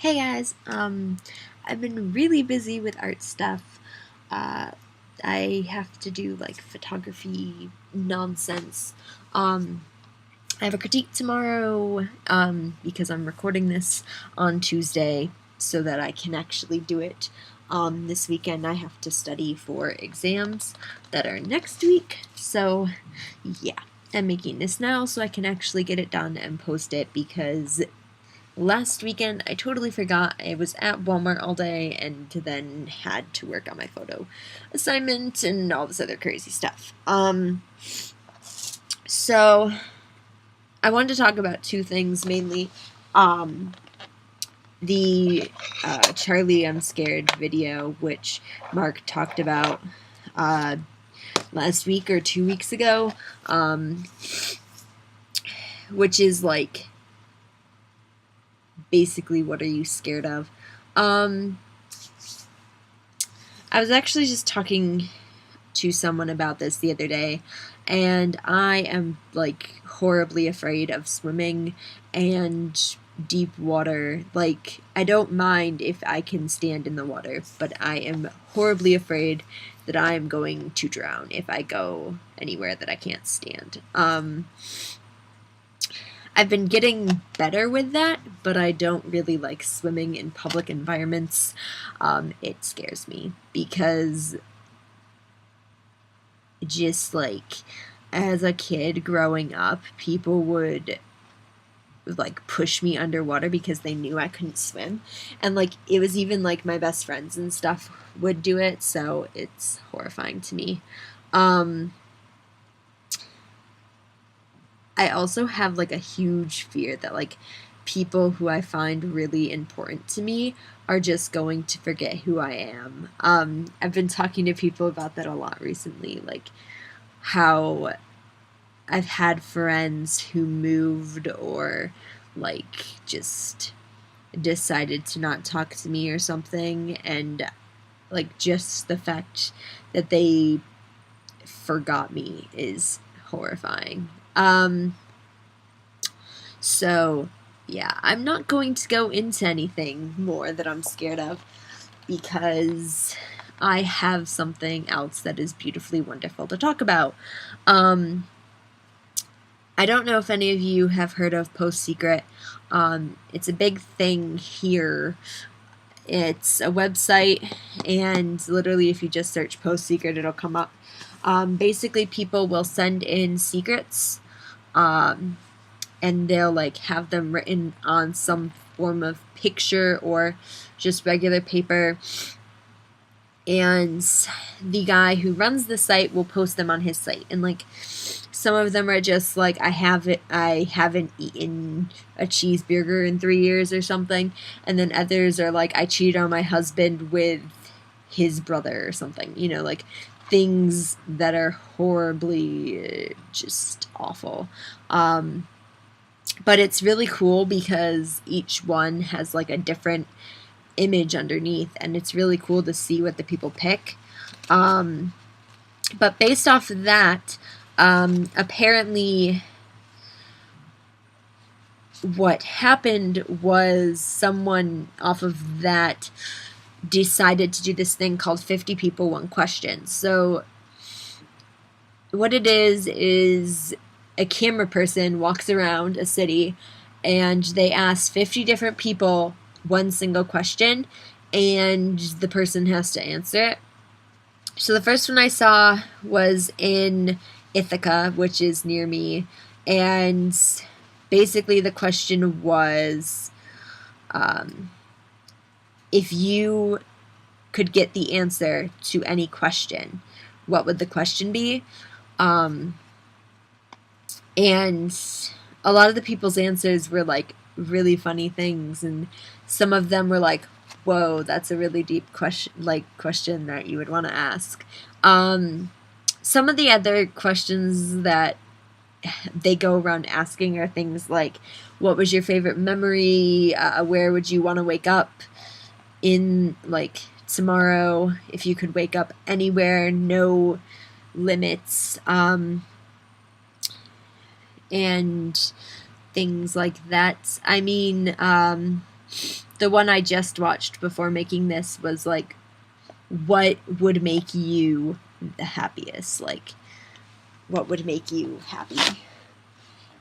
Hey guys, I've been really busy with art stuff. Uh, I have to do like photography nonsense. I have a critique tomorrow, because I'm recording this on Tuesday so that I can actually do it. This weekend I have to study for exams that are next week, so yeah, I'm making this now so I can actually get it done and post it because last weekend, I totally forgot. I was at Walmart all day and then had to work on my photo assignment and all this other crazy stuff. So I wanted to talk about two things mainly. Um, the Charlie I'm Scared video, which Mark talked about last week or 2 weeks ago, which is like basically what are you scared of. I was actually just talking to someone about this the other day, and I am like horribly afraid of swimming and deep water. Like, I don't mind if I can stand in the water, but I am horribly afraid that I am going to drown if I go anywhere that I can't stand. I've been getting better with that, but I don't really like swimming in public environments. It scares me because just like as a kid growing up, people would like push me underwater because they knew I couldn't swim. And like it was even like my best friends and stuff would do it, so it's horrifying to me. I also have like a huge fear that like people who I find really important to me are just going to forget who I am. I've been talking to people about that a lot recently, like how I've had friends who moved or like just decided to not talk to me or something, and like just the fact that they forgot me is horrifying. So yeah, I'm not going to go into anything more that I'm scared of because I have something else that is beautifully wonderful to talk about. I don't know if any of you have heard of Post Secret. It's a big thing here. It's a website, and literally, if you just search Post Secret, it'll come up. Basically, people will send in secrets, and they'll like have them written on some form of picture or just regular paper. And the guy who runs the site will post them on his site, and like some of them are just like I haven't eaten a cheeseburger in 3 years or something, and then others are like I cheated on my husband with his brother or something, like things that are horribly just awful. But it's really cool because each one has like a different image underneath, and it's really cool to see what the people pick. But based off of that, apparently what happened was someone off of that decided to do this thing called 50 People, One Question. So what it is a camera person walks around a city and they ask 50 different people one single question, and the person has to answer it. So the first one I saw was in Ithaca, which is near me, and basically the question was, if you could get the answer to any question, what would the question be? And a lot of the people's answers were like really funny things, and some of them were like, whoa, that's a really deep question that you would want to ask. Some of the other questions that they go around asking are things like, what was your favorite memory? Where would you want to wake up in like tomorrow if you could wake up anywhere, no limits, and things like that. I mean, the one I just watched before making this was like, what would make you the happiest? Like, what would make you happy?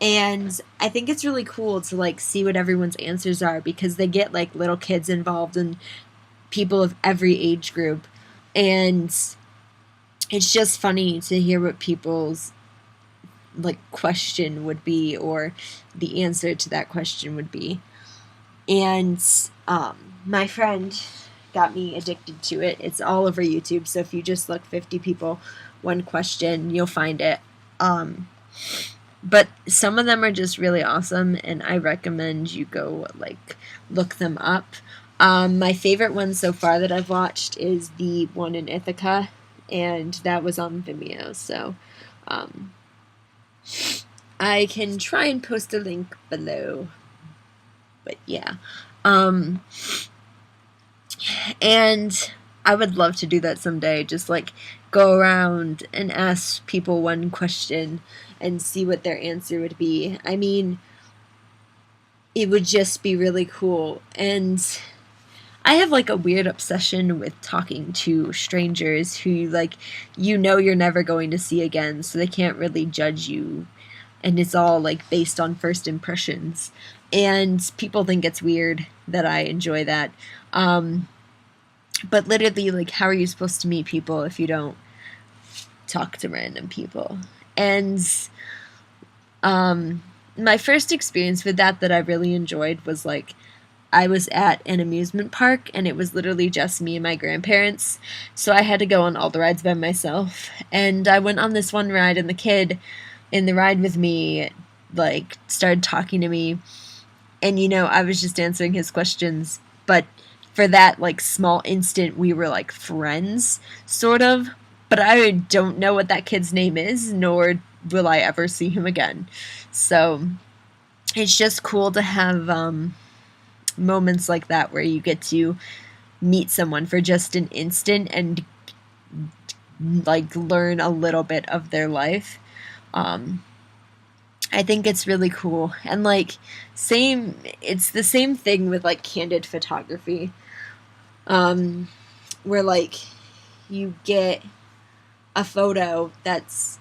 And I think it's really cool to like see what everyone's answers are, because they get like little kids involved and people of every age group. And it's just funny to hear what people's like question would be, or the answer to that question would be. And my friend got me addicted to it. It's all over YouTube, so if you just look 50 people, one question, you'll find it. But some of them are just really awesome, and I recommend you go like look them up. My favorite one so far that I've watched is the one in Ithaca, and that was on Vimeo, so I can try and post a link below. But yeah. And I would love to do that someday, just like go around and ask people one question and see what their answer would be. I mean, it would just be really cool. And I have like a weird obsession with talking to strangers who like you're never going to see again, so they can't really judge you, and it's all like based on first impressions. And people think it's weird that I enjoy that. But literally, like, how are you supposed to meet people if you don't talk to random people? And my first experience with that I really enjoyed was like, I was at an amusement park, and it was literally just me and my grandparents, so I had to go on all the rides by myself. And I went on this one ride, and the kid in the ride with me like started talking to me, and I was just answering his questions, but for that like small instant we were like friends, sort of. But I don't know what that kid's name is, nor will I ever see him again. So it's just cool to have moments like that where you get to meet someone for just an instant and like learn a little bit of their life. I think it's really cool. And like it's the same thing with like candid photography, where like you get a photo that's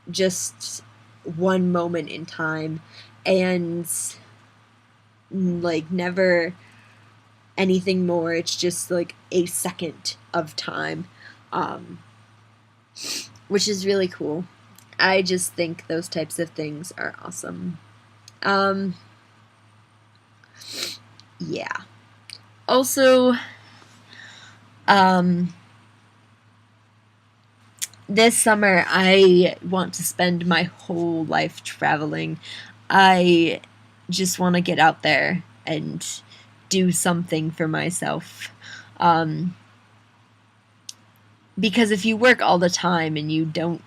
just one moment in time, and like never anything more. It's just like a second of time, which is really cool. I just think those types of things are awesome. Yeah. Also, this summer I want to spend my whole life traveling. I just want to get out there and do something for myself. Because if you work all the time and you don't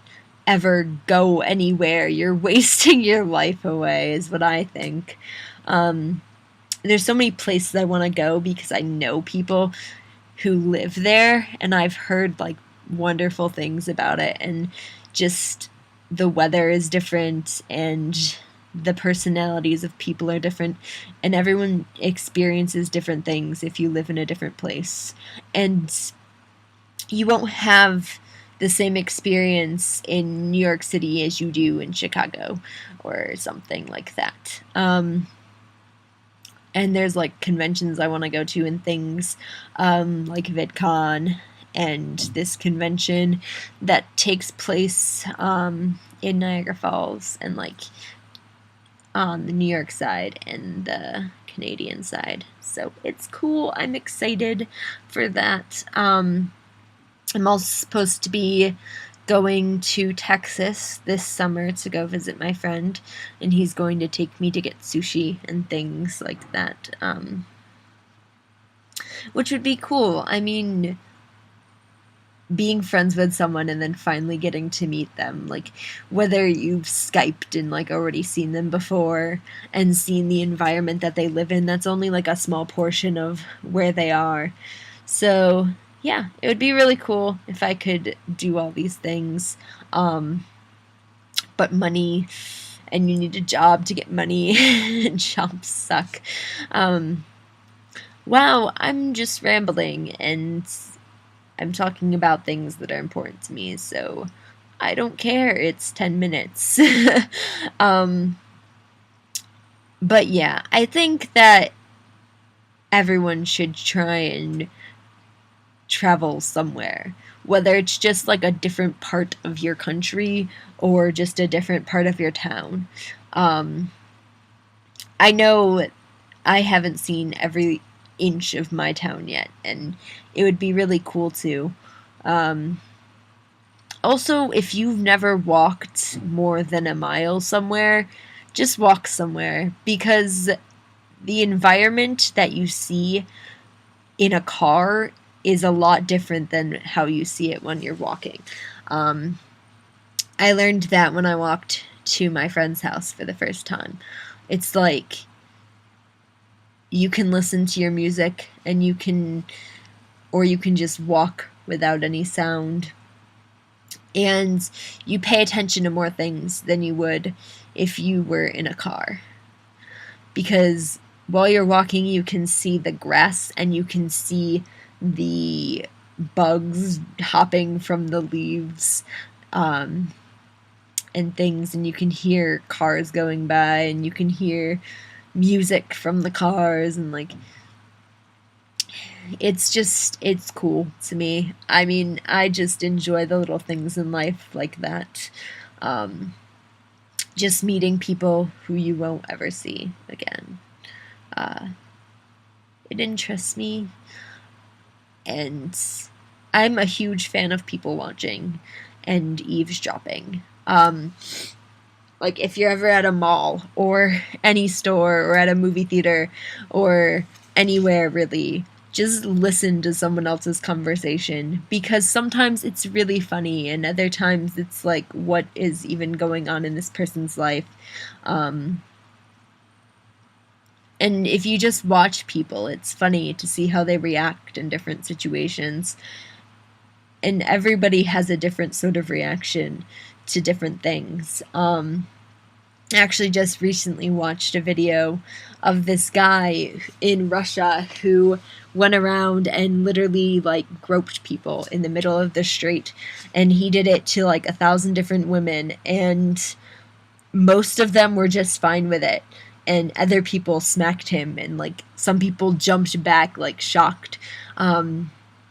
ever go anywhere, you're wasting your life away, is what I think. There's so many places I want to go because I know people who live there, and I've heard like wonderful things about it, and just the weather is different, and the personalities of people are different, and everyone experiences different things if you live in a different place. And you won't have the same experience in New York City as you do in Chicago or something like that. And there's like conventions I want to go to and things, like VidCon, and this convention that takes place in Niagara Falls, and like on the New York side and the Canadian side. So it's cool. I'm excited for that. I'm also supposed to be going to Texas this summer to go visit my friend, and he's going to take me to get sushi and things like that, which would be cool. I mean, being friends with someone and then finally getting to meet them, like whether you've Skyped and like already seen them before and seen the environment that they live in, that's only like a small portion of where they are. So yeah, it would be really cool if I could do all these things. But money, and you need a job to get money, and jobs suck. wow, I'm just rambling and I'm talking about things that are important to me, so I don't care. It's 10 minutes. um, but yeah, I think that everyone should try and travel somewhere, whether it's just like a different part of your country or just a different part of your town. Um, I know I haven't seen every inch of my town yet, and it would be really cool to. Um, Also, if you've never walked more than a mile somewhere, just walk somewhere because the environment that you see in a car is a lot different than how you see it when you're walking. Um, I learned that when I walked to my friend's house for the first time. It's like you can listen to your music and or you can just walk without any sound. And you pay attention to more things than you would if you were in a car. Because while you're walking, you can see the grass and you can see the bugs hopping from the leaves um, and things, and you can hear cars going by, and you can hear music from the cars, and like it's cool to me. I mean, I just enjoy the little things in life like that. Um, just meeting people who you won't ever see again. Uh, it interests me, and I'm a huge fan of people watching and eavesdropping. Like if you're ever at a mall or any store or at a movie theater or anywhere really, just listen to someone else's conversation because sometimes it's really funny and other times it's like, what is even going on in this person's life? Um, and if you just watch people, it's funny to see how they react in different situations. And everybody has a different sort of reaction to different things. I actually just recently watched a video of this guy in Russia who went around and literally like groped people in the middle of the street, and he did it to like 1,000 different women, and most of them were just fine with it, and other people smacked him, and like some people jumped back like shocked.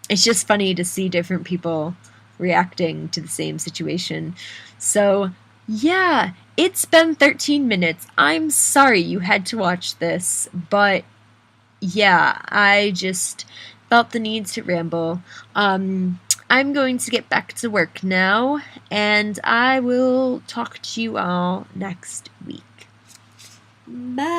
It's just funny to see different people reacting to the same situation. So yeah, it's been 13 minutes. I'm sorry you had to watch this, but yeah, I just felt the need to ramble. I'm going to get back to work now, and I will talk to you all next week. Bye.